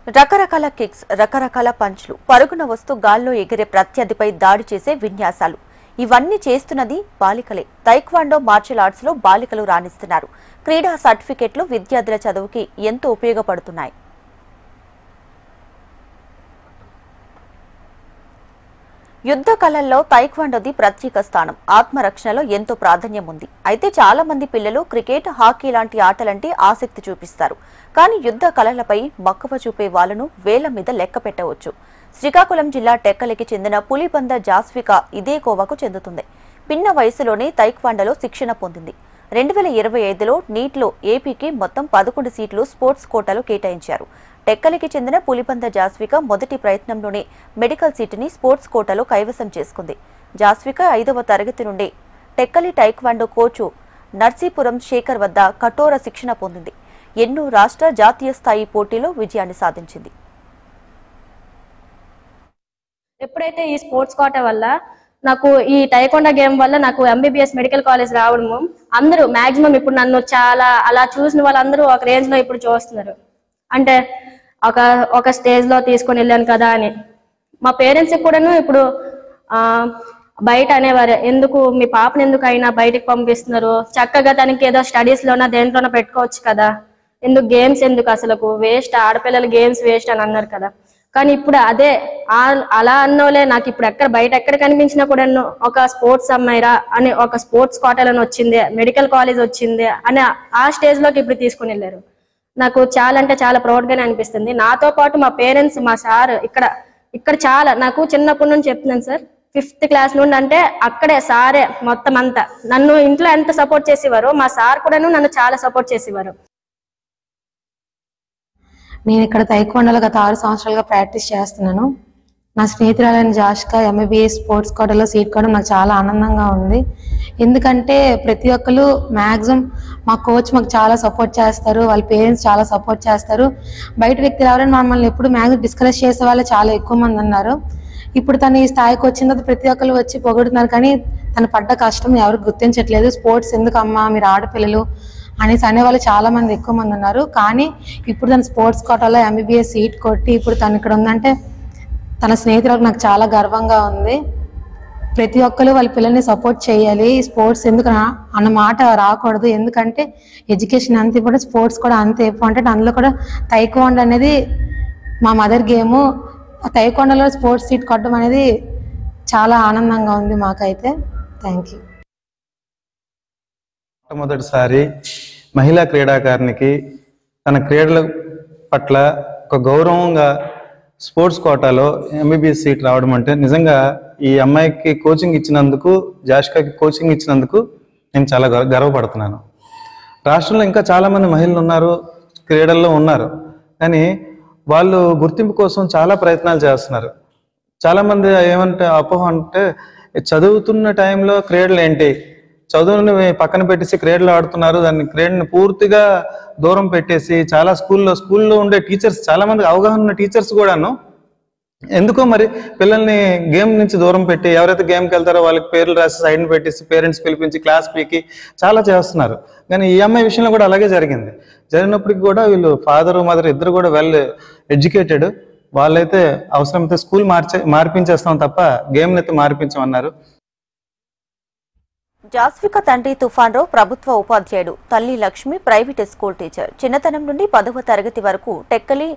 రకరకాల కిక్స్, రకరకాల పంచ్లు, పరుగున వస్తూ గాల్లో ఎగిరే ప్రత్యర్థిపై దాడి చేసే విన్యాసాలు ఇవన్నీ చేస్తున్నది బాలికలే. తైక్వాండో మార్షల్ ఆర్ట్స్ లో బాలికలు రాణిస్తున్నారు. క్రీడా సర్టిఫికెట్లు విద్యార్థుల చదువుకి ఎంతో ఉపయోగపడుతున్నాయి. యుద్ధ కళల్లో తైక్వాండోది ప్రత్యేక స్థానం. ఆత్మరక్షణలో ఎంతో ప్రాధాన్యం ఉంది. అయితే చాలా మంది పిల్లలు క్రికెట్, హాకీ లాంటి ఆటలంటే ఆసక్తి చూపిస్తారు. కానీ యుద్ధ కళలపై మక్కువ చూపే వాళ్లను వేల మీద లెక్క పెట్టవచ్చు. శ్రీకాకుళం జిల్లా టెక్కలికి చెందిన పులిబంద జాస్విక ఇదే కోవకు చెందుతుంది. పిన్న వయసులోనే తైక్వాండోలో శిక్షణ పొందింది. 2025లో నీట్లో ఏపీకి మొత్తం 11 సీట్లు స్పోర్ట్స్ కోటాలో కేటాయించారు. టెక్కలికి చెందిన పులిబంద జాస్విక మొదటి ప్రయత్నంలోనే మెడికల్ సీటుని స్పోర్ట్స్ కోటాలో కైవసం చేసుకుంది. జాస్విక 5వ తరగతి నుండి టెక్కలి టైక్వాండో కోచు నర్సీపురం శేఖర్ వద్ద కఠోర శిక్షణ పొందింది. ఎన్నో రాష్ట్ర, జాతీయ స్థాయి పోటీలో విజయాన్ని సాధించింది. ఎప్పుడైతే ఈ స్పోర్ట్స్ కోటా వల్ల నాకు ఈ టైక్వాండో గేమ్ వల్ల నాకు ఎంబీబీఎస్ మెడికల్ కాలేజ్ రావడము, అందరూ మాక్సిమం ఇప్పుడు నన్ను చాలా అలా చూసిన వాళ్ళందరూ ఒక రేంజ్ లో ఇప్పుడు చూస్తున్నారు. అంటే ఒక స్టేజ్ లో తీసుకొని వెళ్ళాను కదా అని. మా పేరెంట్స్ కూడాను ఇప్పుడు బయట అనేవారు, ఎందుకు మీ పాపను ఎందుకు అయినా బయటకు పంపిస్తున్నారు, చక్కగా తనకి ఏదో స్టడీస్ లోనా దేంట్లోనో పెట్టుకోవచ్చు కదా, ఎందుకు గేమ్స్ ఎందుకు, అసలు వేస్ట్, ఆడపిల్లలు గేమ్స్ వేస్ట్ అని అన్నారు కదా. కానీ ఇప్పుడు అదే అలా అన్నోలే నాకు ఇప్పుడు బయట ఎక్కడ కనిపించినా కూడా ఒక స్పోర్ట్స్ అమ్మాయిరా అని, ఒక స్పోర్ట్స్ కోటాలను వచ్చింది, మెడికల్ కాలేజ్ వచ్చింది అని ఆ స్టేజ్ లోకి ఇప్పుడు తీసుకుని వెళ్ళారు. నాకు చాలా అంటే చాలా ప్రౌడ్ గానే అనిపిస్తుంది. నాతో పాటు మా పేరెంట్స్, మా సార్ ఇక్కడ చాలా నాకు చిన్నప్పటి నుంచి చెప్తున్నాను సార్, 5th క్లాస్ నుండి అంటే అక్కడే సారే మొత్తం అంతా నన్ను ఇంట్లో ఎంత సపోర్ట్ చేసేవారో మా సార్ కూడాను నన్ను చాలా సపోర్ట్ చేసేవారు. నేను ఇక్కడ తైక్వాండోలో గత 6 సంవత్సరాలుగా ప్రాక్టీస్ చేస్తున్నాను. నా స్నేహితురాలైన జాష్క ఎంబీబీఎస్ స్పోర్ట్స్ కోటాలో సీట్ కూడా నాకు చాలా ఆనందంగా ఉంది. ఎందుకంటే ప్రతి ఒక్కరు మ్యాక్సిమం మా కోచ్ మాకు చాలా సపోర్ట్ చేస్తారు, వాళ్ళ పేరెంట్స్ చాలా సపోర్ట్ చేస్తారు. బయట వ్యక్తులు ఎవరైనా మమ్మల్ని ఎప్పుడు మ్యాక్సిమం డిస్కరేజ్ చేసే వాళ్ళు చాలా ఎక్కువ మంది ఉన్నారు. ఇప్పుడు తను ఈ స్థాయికి వచ్చిన తర్వాత ప్రతి ఒక్కరు వచ్చి పొగుడుతున్నారు, కానీ తను పడ్డ కష్టం ఎవరు గుర్తించట్లేదు. స్పోర్ట్స్ ఎందుకు అమ్మా, మీరు ఆడపిల్లలు అనేసి అనేవాళ్ళు చాలా మంది ఎక్కువ మంది ఉన్నారు. కానీ ఇప్పుడు తన స్పోర్ట్స్ కోటాలో ఎంబీబీఎస్ సీట్ కొట్టి ఇప్పుడు తను ఇక్కడ ఉందంటే తన స్నేహితులకు నాకు చాలా గర్వంగా ఉంది. ప్రతి ఒక్కరు వాళ్ళ పిల్లల్ని సపోర్ట్ చేయాలి. స్పోర్ట్స్ ఎందుకు అన్న మాట రాకూడదు. ఎందుకంటే ఎడ్యుకేషన్ అంత ఇంపార్టెంట్, స్పోర్ట్స్ కూడా అంత ఇంపార్టెంట్. అందులో కూడా తైక్వాండో అనేది మా మదర్ గేము. తైక్వాండోలో స్పోర్ట్స్ సీట్ కొట్టడం అనేది చాలా ఆనందంగా ఉంది మాకైతే. Thank you. మొట్టమొదటిసారి మహిళా క్రీడాకారునికి తన క్రీడల పట్ల ఒక గౌరవంగా స్పోర్ట్స్ కోటాలో ఎంబీబీఎస్ సీట్ రావడం అంటే నిజంగా ఈ అమ్మాయికి కోచింగ్ ఇచ్చినందుకు, జాష్కాకి కోచింగ్ ఇచ్చినందుకు నేను చాలా గర్వపడుతున్నాను. రాష్ట్రంలో ఇంకా చాలామంది మహిళలు ఉన్నారు, క్రీడల్లో ఉన్నారు, కానీ వాళ్ళు గుర్తింపు కోసం చాలా ప్రయత్నాలు చేస్తున్నారు. చాలామంది ఏమంటే అపోహ అంటే చదువుతున్న టైంలో క్రీడలు ఏంటి, చదువుని పక్కన పెట్టేసి క్రీడలు ఆడుతున్నారు, దాన్ని క్రీడని పూర్తిగా దూరం పెట్టేసి చాలా స్కూల్లో ఉండే టీచర్స్, చాలా మంది అవగాహన ఉన్న టీచర్స్ కూడాను ఎందుకో మరి పిల్లల్ని గేమ్ నుంచి దూరం పెట్టి, ఎవరైతే గేమ్కి వెళ్తారో వాళ్ళకి పేర్లు రాసి సైడ్ని పెట్టేసి పేరెంట్స్ పిలిపించి క్లాస్ పీకి చాలా చేస్తున్నారు. కానీ ఈ అమ్మాయి విషయంలో కూడా అలాగే జరిగినప్పటికీ కూడా వీళ్ళు ఫాదరు మదర్ ఇద్దరు కూడా వెల్ ఎడ్యుకేటెడ్. వాళ్ళైతే అవసరమైతే స్కూల్ మార్పించేస్తాం తప్ప గేమ్ని అయితే మార్పించమన్నారు. జాస్విక తండ్రి తుఫాన్ రావు ప్రభుత్వ ఉపాధ్యాయుడు, తల్లి లక్ష్మి ప్రైవేట్ స్కూల్ టీచర్. చిన్నతనం నుండి 10వ తరగతి వరకు టెక్కలి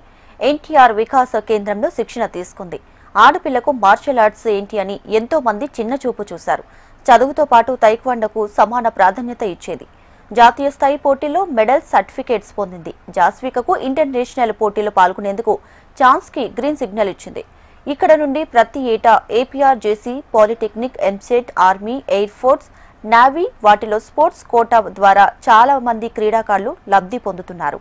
ఎన్టీఆర్ వికాస కేంద్రంలో శిక్షణ తీసుకుంది. ఆడపిల్లకు మార్షల్ ఆర్ట్స్ ఏంటి అని ఎంతో మంది చిన్న చూపు చూశారు. చదువుతో పాటు తైక్వాండోకు సమాన ప్రాధాన్యత ఇచ్చేది. జాతీయ స్థాయి పోటీల్లో మెడల్, సర్టిఫికేట్స్ పొందింది. జాస్వికకు ఇంటర్నేషనల్ పోటీలో పాల్గొనేందుకు ఛాన్స్ కి గ్రీన్ సిగ్నల్ ఇచ్చింది. ఇక్కడ నుండి ప్రతి ఏటా APRJC, polytechnic, EAMCET, army, air force, navy వాటిలో స్పోర్ట్స్ కోటా ద్వారా చాలా మంది క్రీడాకారులు లబ్ధి పొందుతున్నారు.